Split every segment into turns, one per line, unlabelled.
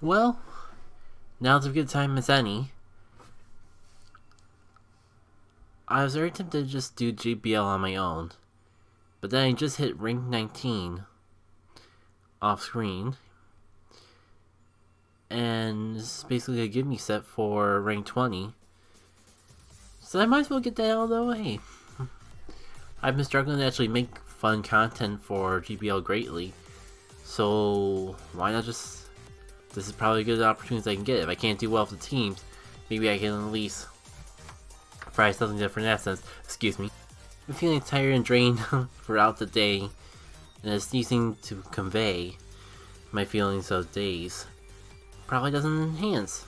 Well, now's a good time as any. I was very tempted to just do GBL on my own, but then I just hit rank 19 off screen, and this is basically a give me set for rank 20, so I might as well get that out of the way. I've been struggling to actually make fun content for GBL greatly, so why not just... This is probably a good opportunity I can get. If I can't do well with the teams, maybe I can at least try something different in that sense. Excuse me. I'm feeling tired and drained throughout the day, and it's easy to convey my feelings of days. Probably doesn't enhance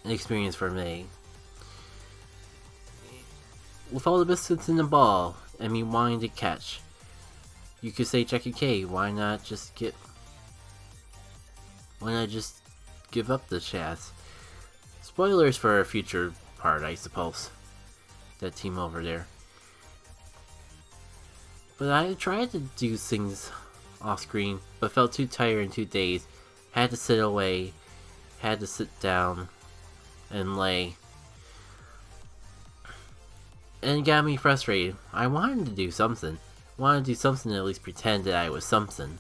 the experience for me. With all the biscuits in the ball, and me wanting to catch, you could say Jackie K, why not just give up the chance? Spoilers for a future part, I suppose. That team over there. But I tried to do things off screen, but felt too tired in 2 days. Had to sit away, had to sit down and lay. And it got me frustrated. I wanted to do something. Wanted to do something to at least pretend that I was something.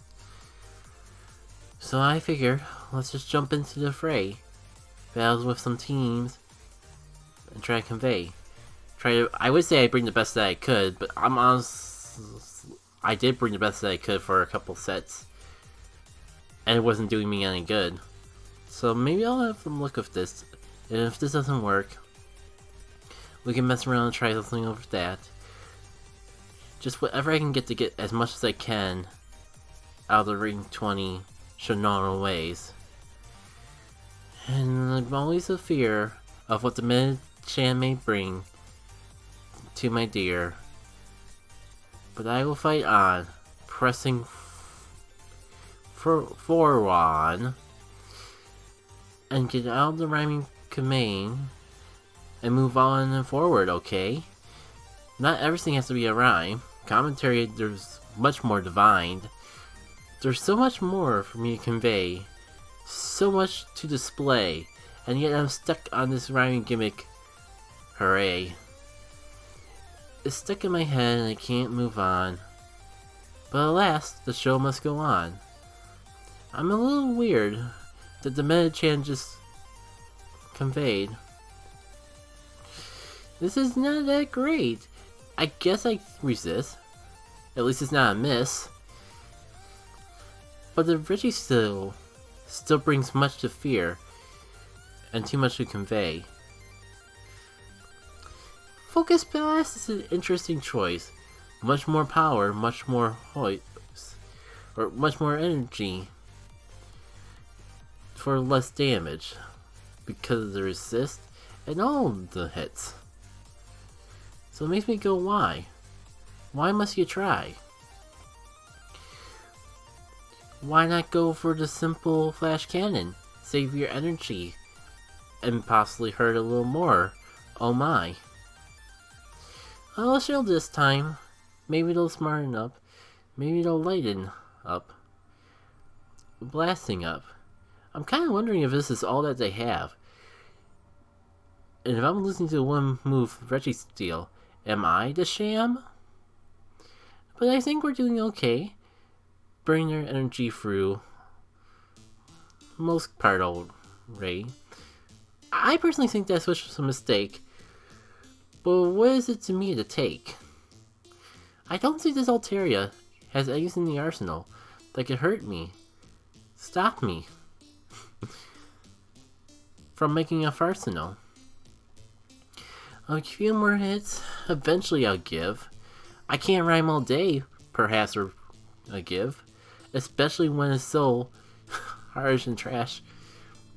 So I figured, let's just jump into the fray. Battles with some teams, and try to convey. I would say I bring the best that I could, but I'm honest, I did bring the best that I could for a couple sets. And it wasn't doing me any good. So maybe I'll have some look with this. And if this doesn't work, we can mess around and try something over that. Just whatever I can get to get as much as I can out of the ring 20 Shinono ways. And I'm always a fear of what the mid-chan may bring to my dear. But I will fight on, pressing forward, and get out of the rhyming command, and move on and forward, okay? Not everything has to be a rhyme. Commentary, there's much more divined. There's so much more for me to convey, so much to display, and yet I'm stuck on this rhyming gimmick. Hooray. It's stuck in my head and I can't move on. But alas, the show must go on. I'm a little weird that the meta-chan just conveyed. This is not that great. I guess I resist. At least it's not a miss. But the Richie still brings much to fear and too much to convey. Focus Blast is an interesting choice. Much more power, much more hoist, or much more energy for less damage because of the resist and all the hits. So it makes me go, why? Why must you try? Why not go for the simple flash cannon? Save your energy and possibly hurt a little more. Oh my. I'll shield this time. Maybe they'll smarten up. Maybe they'll lighten up. Blasting up. I'm kind of wondering if this is all that they have. And if I'm listening to the one move Reggie Steel, am I the sham? But I think we're doing okay. Bring their energy through. Most part already. I personally think that switch was a mistake. But what is it to me to take? I don't think this Altaria has eggs in the arsenal that could hurt me. Stop me. From making a arsenal. A few more hits, eventually I'll give. I can't rhyme all day, perhaps, or a give. Especially when it's so harsh and trash.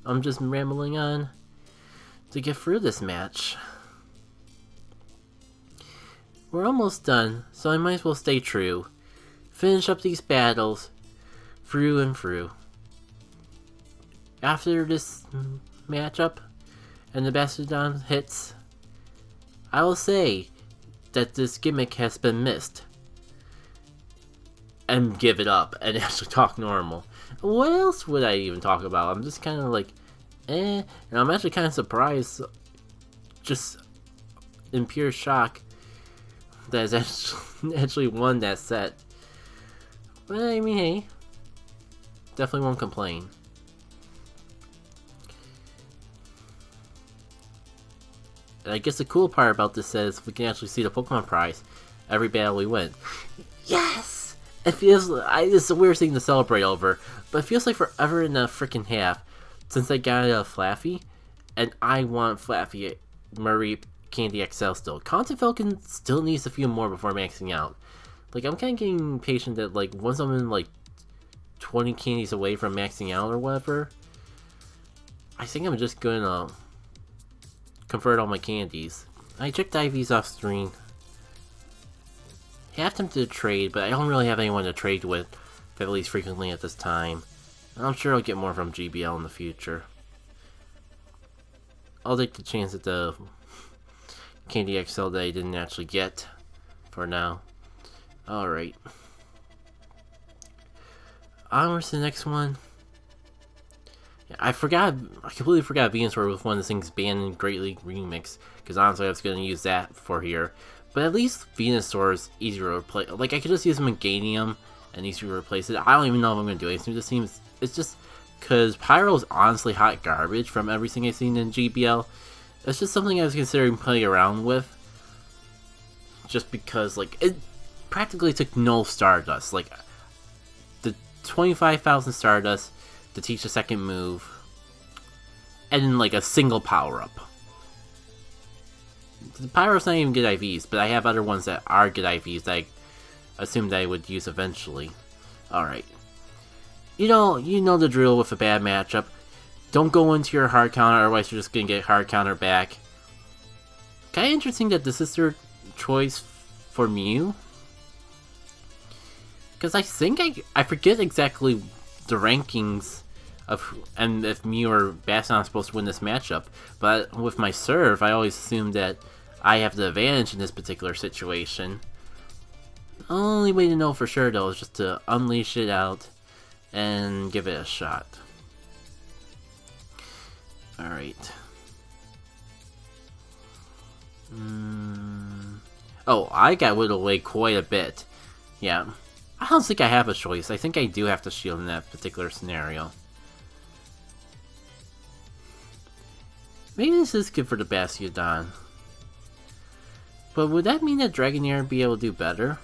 I'm just rambling on to get through this match. We're almost done, so I might as well stay true. Finish up these battles through and through. After this matchup and the Bastardon hits, I will say that this gimmick has been missed. And give it up and actually talk normal. What else would I even talk about? I'm just kind of like, and I'm actually kind of surprised, just in pure shock, that it's actually won that set. But I mean, hey, definitely won't complain. And I guess the cool part about this is we can actually see the Pokemon prize every battle we win. Yes! It feels it's a weird thing to celebrate over, but it feels like forever and a freaking half since I got a Flaffy, and I want Flaffy Murray Candy XL still. Content Falcon still needs a few more before maxing out. Like, I'm kind of getting impatient that, like, once I'm in, like, 20 candies away from maxing out or whatever, I think I'm just gonna convert all my candies. I checked IVs off screen. Half tempted to trade, but I don't really have anyone to trade with at least frequently at this time. I'm sure I'll get more from GBL in the future. I'll take the chance at the Candy XL that I didn't actually get for now. Alright. Onwards to the next one. Yeah, I completely forgot Venusaur was one of the things banned in Great League Remix, because honestly I was going to use that for here. But at least Venusaur is easy to replace. Like, I could just use him in Ganium and easily replace it. I don't even know if I'm going to do anything. This seems, it's just because Pyro is honestly hot garbage from everything I've seen in GBL. It's just something I was considering playing around with. Just because, like, it practically took no Stardust. Like, the 25,000 Stardust to teach a second move, and then, like, a single power-up. The Pyro's not even good IVs, but I have other ones that are good IVs that I assumed I would use eventually. Alright. You know the drill with a bad matchup. Don't go into your hard counter, otherwise you're just gonna get hard counter back. Kinda interesting that this is their choice for Mew. Because I think I forget exactly the rankings of and if Mew or Bastion are supposed to win this matchup. But with my serve, I always assume that I have the advantage in this particular situation. The only way to know for sure though is just to unleash it out and give it a shot. Alright. Oh, I got whittled away quite a bit. Yeah. I don't think I have a choice. I think I do have to shield in that particular scenario. Maybe this is good for the Bastiodon. But would that mean that Dragonair would be able to do better?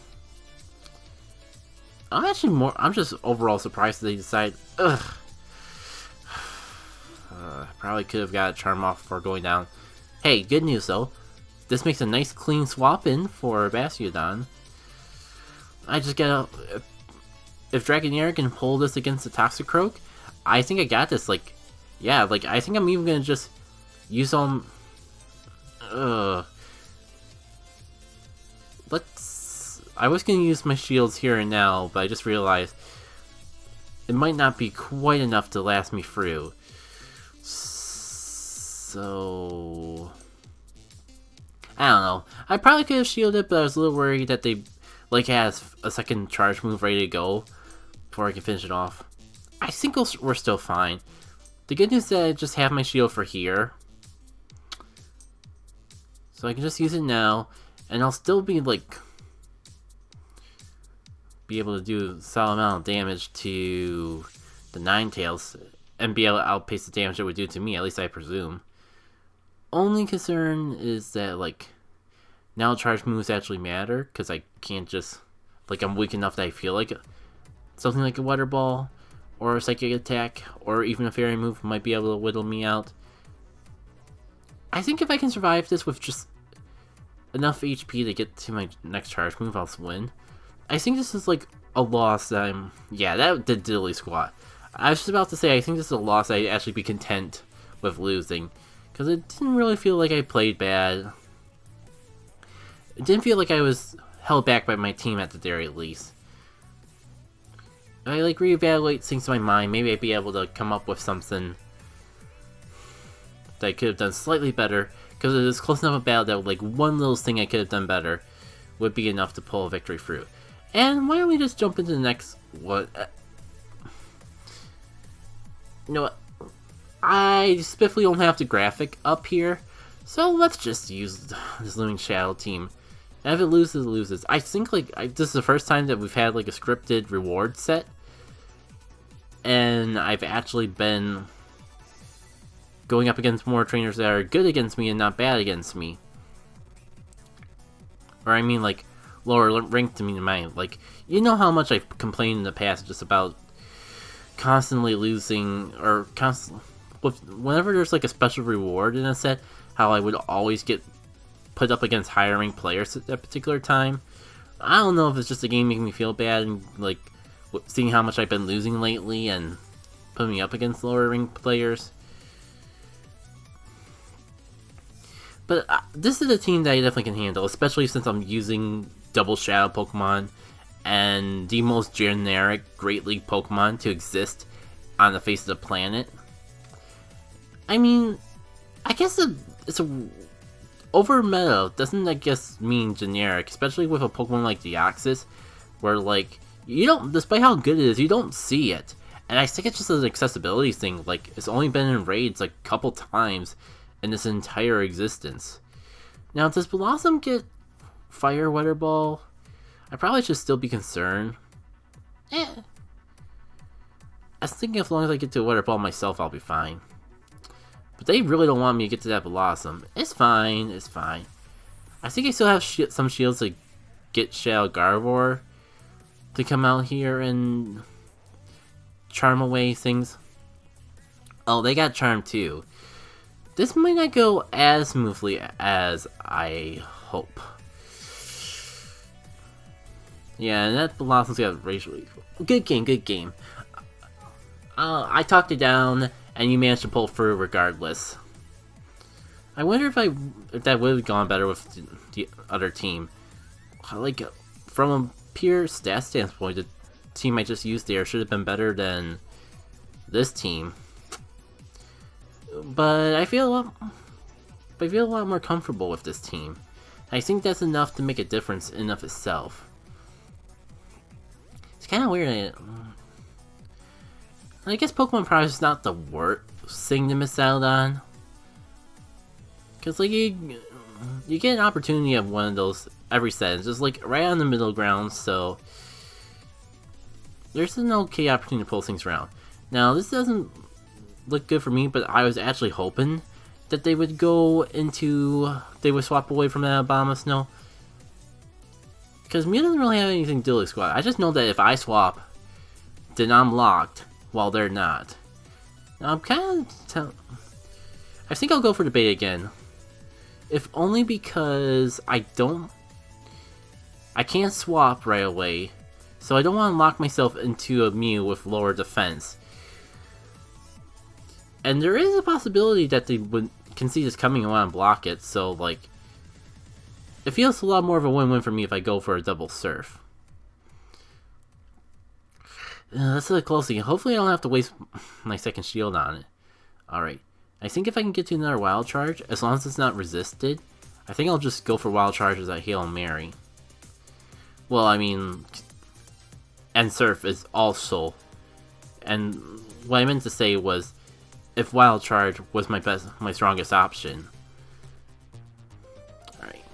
I'm just overall surprised that they decided, probably could have got a Charm off before going down. Hey, good news though. This makes a nice clean swap in for Bastiodon. I just gotta... If Dragonair can pull this against the Toxicroak, I think I got this. Like, yeah, like, I think I'm even gonna just use on... I was gonna use my shields here and now, but I just realized it might not be quite enough to last me through. So... I don't know. I probably could have shielded, but I was a little worried that they like has a second charge move ready to go before I can finish it off. I think we're still fine. The good news is that I just have my shield for here, so I can just use it now, and I'll still be like able to do a solid amount of damage to the Ninetales and be able to outpace the damage it would do to me, at least I presume. Only concern is that, like, now charge moves actually matter, because I can't just, like, I'm weak enough that I feel like something like a Water Ball, or a Psychic Attack, or even a Fairy move might be able to whittle me out. I think if I can survive this with just enough HP to get to my next charge move, I'll win. I think this is, like, a loss that I'm... Yeah, that did diddly squat. I was just about to say, I think this is a loss I'd actually be content with losing, because it didn't really feel like I played bad. It didn't feel like I was held back by my team at the very least. If I, like, reevaluate things in my mind, maybe I'd be able to come up with something that I could have done slightly better, because it was close enough a battle that, like, one little thing I could have done better would be enough to pull a victory through. And why don't we just jump into the next one? You know what? I spiffly don't have the graphic up here, so let's just use this Looming Shadow team. And if it loses, it loses. I think like this is the first time that we've had like a scripted reward set, and I've actually been going up against more trainers that are good against me and not bad against me. Or I mean like lower ranked to me in mind. Like, you know how much I've complained in the past just about constantly losing, or whenever there's like a special reward in a set, how I would always get put up against higher ranked players at that particular time. I don't know if it's just a game making me feel bad and like seeing how much I've been losing lately and putting me up against lower ranked players. But this is a team that I definitely can handle, especially since I'm using double shadow Pokemon and the most generic Great League Pokemon to exist on the face of the planet. I mean, I guess it's a over meta doesn't, I guess, mean generic, especially with a Pokemon like Deoxys, where like you don't, despite how good it is, you don't see it. And I think it's just an accessibility thing. Like, it's only been in raids like a couple times in this entire existence. Now, does Blossom get Fire Weather Ball? I probably should still be concerned. I was thinking as long as I get to Weather Ball myself, I'll be fine. But they really don't want me to get to that Blossom. It's fine, it's fine. I think I still have some shields to get Shadow Gardevoir to come out here and charm away things. Oh, they got Charm too. This might not go as smoothly as I hope. Yeah, and that Blossom's got racially. Good game, good game. I talked it down, and you managed to pull through regardless. I wonder if that would have gone better with the other team. Like, from a pure stat standpoint, the team I just used there should have been better than this team. But I feel a lot more comfortable with this team. I think that's enough to make a difference in of itself. It's kind of weird. I guess Pokemon Prime is not the worst thing to miss out on. Because, like, you get an opportunity of one of those every set. It's just, like, right on the middle ground, so there's an okay opportunity to pull things around. Now, this doesn't look good for me, but I was actually hoping that they would they would swap away from that Abomasnow. Because Mew doesn't really have anything to do with Squad. I just know that if I swap, then I'm locked, while they're not. Now, I'm kind of I think I'll go for the bait again. If only because I can't swap right away, so I don't want to lock myself into a Mew with lower defense. And there is a possibility that they can see this coming and want to block it, so like, it feels a lot more of a win-win for me if I go for a double surf. That's a close thing. Hopefully I don't have to waste my second shield on it. Alright. I think if I can get to another Wild Charge, as long as it's not resisted, I think I'll just go for Wild Charges at Hail Mary. Well, I mean, and Surf is also, and what I meant to say was, if Wild Charge was my strongest option. Alright.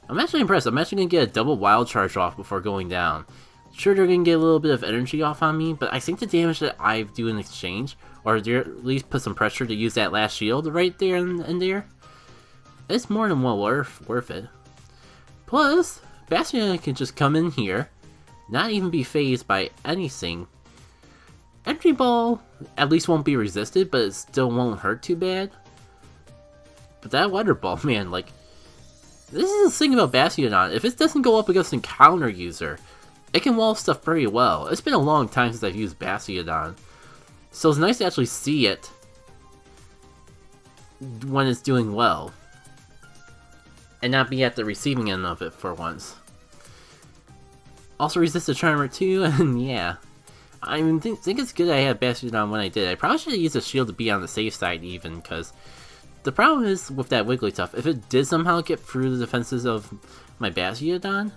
I'm actually impressed. I'm actually gonna get a double Wild Charge off before going down. Sure, they're gonna get a little bit of energy off on me, but I think the damage that I do in exchange, or at least put some pressure to use that last shield right there and there, it's more than well worth it. Plus, Bastion can just come in here, not even be phased by anything. Energy Ball at least won't be resisted, but it still won't hurt too bad. But that Weather Ball, man, like, this is the thing about Bastiodon. If it doesn't go up against a counter user, it can wall stuff very well. It's been a long time since I've used Bastiodon, so it's nice to actually see it when it's doing well, and not be at the receiving end of it for once. Also resist the Charmer too, and yeah. I mean, think it's good I had Bastiodon when I did. I probably should have used a shield to be on the safe side even, because the problem is with that Wigglytuff, if it did somehow get through the defenses of my Bastiodon,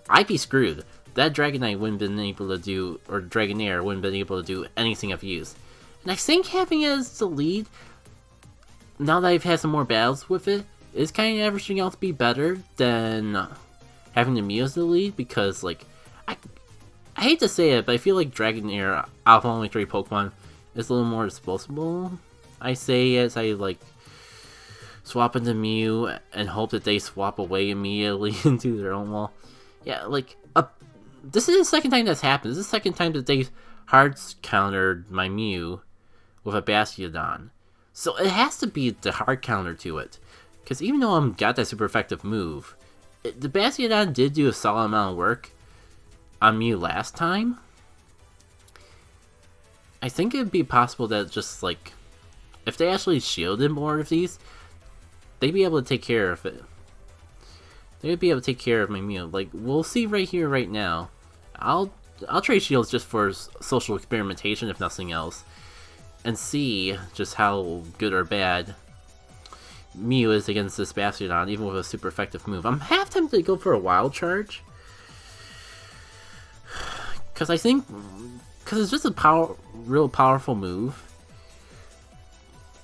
I'd be screwed. that Dragonite wouldn't been able to do, or Dragonair wouldn't been able to do anything I've used. And I think having it as the lead, now that I've had some more battles with it, is kind of averaging out to be better than having the Mew as the lead, because, like, I hate to say it, but I feel like Dragonair, out of only 3 Pokemon, is a little more disposable. I say as I, like, swap into Mew and hope that they swap away immediately into their own wall. Yeah, like, this is the second time that's happened. This is the second time that they hard countered my Mew with a Bastiodon. So it has to be the hard counter to it. Because even though I'm got that super effective move, the Bastiodon did do a solid amount of work on Mew last time. I think it'd be possible that just, like, if they actually shielded more of these, they'd be able to take care of it. They'd be able to take care of my Mew. Like, we'll see right here, right now. I'll trade shields just for social experimentation, if nothing else, and see just how good or bad Mew is against this Bastiodon, even with a super effective move. I'm half tempted to go for a Wild Charge, because I think, because it's just a real powerful move.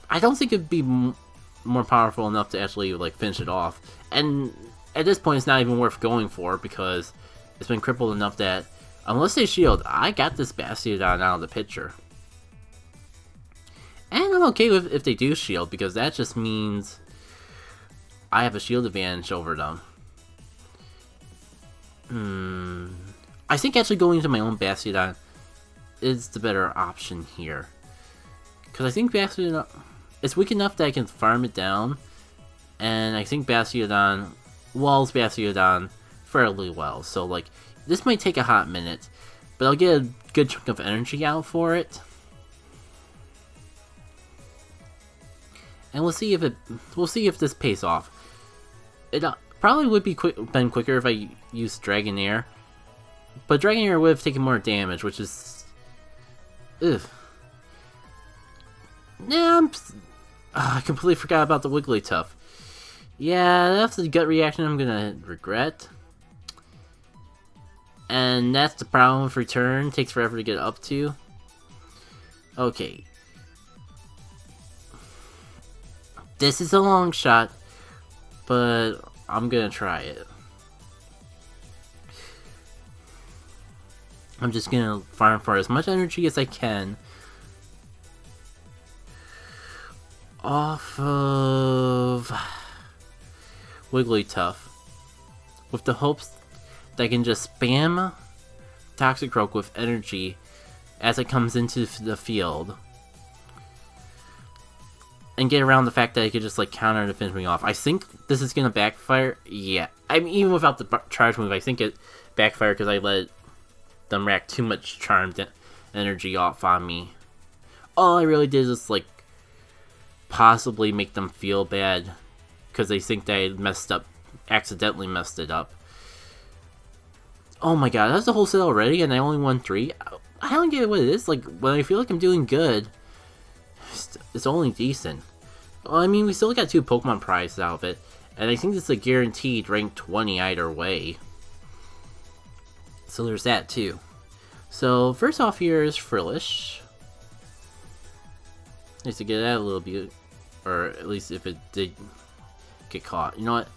I don't think it'd be more powerful enough to actually, like, finish it off. And at this point, it's not even worth going for, because it's been crippled enough that, unless they shield, I got this Bastiodon out of the picture. And I'm okay with if they do shield, because that just means I have a shield advantage over them. I think actually going into my own Bastiodon is the better option here. Because I think Bastiodon is weak enough that I can farm it down, and I think Bastiodon walls Bastiodon fairly well. So, like, this might take a hot minute, but I'll get a good chunk of energy out for it. And we'll see if this pays off. It probably would be been quicker if I used Dragonair, but Dragonair would have taken more damage, which is, ugh. Nah, I completely forgot about the Wigglytuff. Yeah, that's a gut reaction I'm gonna regret. And that's the problem with return. It takes forever to get up to. Okay. This is a long shot, but I'm gonna try it. I'm just gonna farm for as much energy as I can off of Wigglytuff, with the hopes that I can just spam Toxicroak with energy as it comes into the field, and get around the fact that I could just, like, counter to finish me off. I think this is gonna backfire. Yeah, I mean, even without the charge move, I think it backfired because I let them rack too much charmed energy off on me. All I really did is, like, possibly make them feel bad because they think that I accidentally messed it up. Oh my god, that's the whole set already, and I only won 3? I don't get what it is. Like, when I feel like I'm doing good, it's only decent. Well, I mean, we still got 2 Pokemon prizes out of it, and I think it's a guaranteed rank 20 either way. So there's that too. So first off here is Frillish. Nice to get that a little bit, or at least if it did get caught. You know what?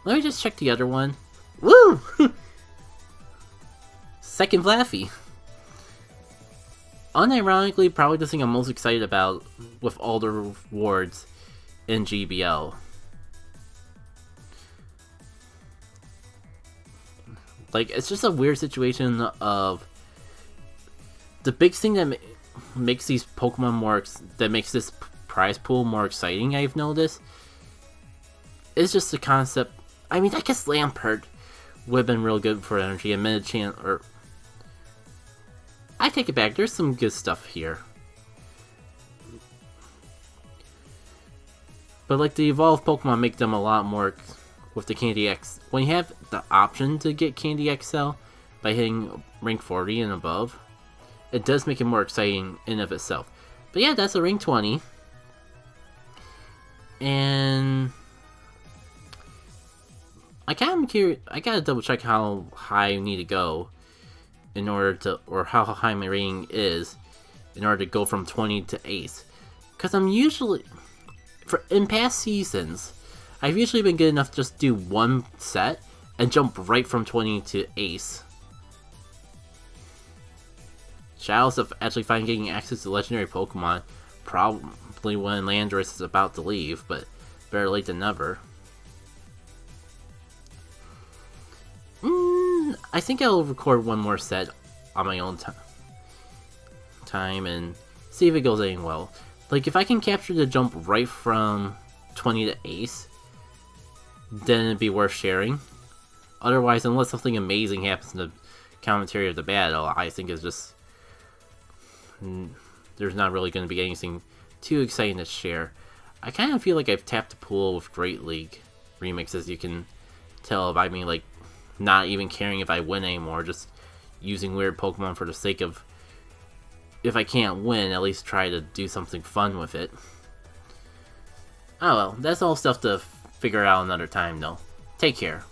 Let me just check the other one. Woo! Second Flaffy. Unironically, probably the thing I'm most excited about with all the rewards in GBL. Like, it's just a weird situation of the big thing that makes these Pokemon more, that makes this prize pool more exciting, I've noticed, is just the concept. I mean, I guess Lampert would have been real good for energy, and Medicham, or I take it back, there's some good stuff here. But, like, the evolved Pokemon make them a lot more with the Candy X. When you have the option to get Candy XL by hitting rank 40 and above, it does make it more exciting in of itself. But yeah, that's a rank 20. And I kind of curious, I gotta double check how high you need to go in order to, or how high my rating is in order to go from 20 to ace. Because I'm usually, in past seasons, I've usually been good enough to just do one set and jump right from 20 to ace. Shadows of actually finally getting access to legendary Pokemon, probably when Landorus is about to leave, but better late than never. I think I'll record one more set on my own time and see if it goes any well. Like, if I can capture the jump right from 20 to ace, then it'd be worth sharing. Otherwise, unless something amazing happens in the commentary of the battle, I think it's just... there's not really going to be anything too exciting to share. I kind of feel like I've tapped the pool with Great League remixes. You can tell by me, like, not even caring if I win anymore, just using weird Pokemon for the sake of, if I can't win, at least try to do something fun with it. Oh well, that's all stuff to figure out another time though. Take care.